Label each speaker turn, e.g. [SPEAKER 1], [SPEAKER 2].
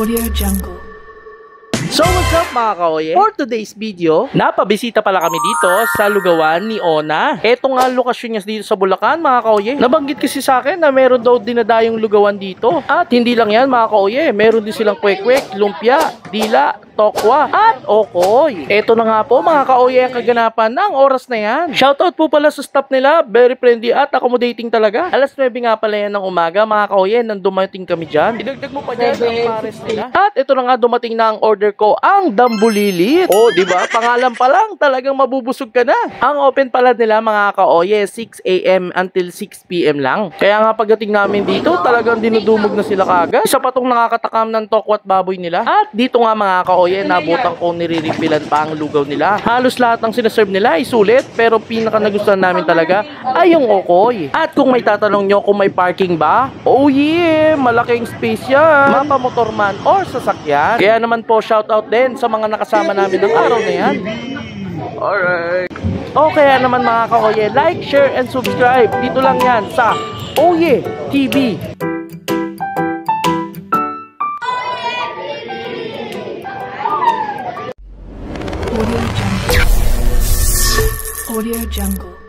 [SPEAKER 1] Audio Jungle.
[SPEAKER 2] So what's up mga kaoye? For today's video, napabisita pala kami dito sa lugawan ni Ona. Eto nga lokasyon niya dito sa Bulacan mga kaoye. Nabanggit kasi sa akin na meron daw dinadayong lugawan dito. At hindi lang yan mga kaoye, meron din silang kwek-kwek, lumpia, dila, tokwa, at okoy. Eto na nga po mga kaoye ang kaganapan ng oras na yan. Shoutout po pala sa staff nila, very friendly at accommodating talaga. Alas 9 nga pala yan ng umaga mga kaoye nang dumating kami dyan. Idagdag mo pa dyan ang pares nila. At ito na nga dumating na ang order ko, ang dambulilit. Oh, di ba? Pangalan pa lang, talagang mabubusog ka na. Ang open pala nila mga kaoye, 6 AM until 6 PM lang. Kaya nga pagdating namin dito, talagang dinudumog na sila kagad. Isa pa tong nakakatakam ng tokwat baboy nila. At dito nga mga kaoye, nabutan kong niriripilan pa ang lugaw nila. Halos lahat ng sinaserve nila ay sulit, pero pinaka nagustuhan namin talaga ay yung okoy. At kung may tatanong nyo kung may parking ba, oh yeah, malaking space yan. Mapamotor man or sasakyan. Kaya naman po, shoutout din sa mga nakasama namin ng araw na yan. Alright. O kaya naman mga kaoye, like, share, and subscribe. Dito lang yan sa Oye TV.
[SPEAKER 1] Audio Jungle. Audio Jungle.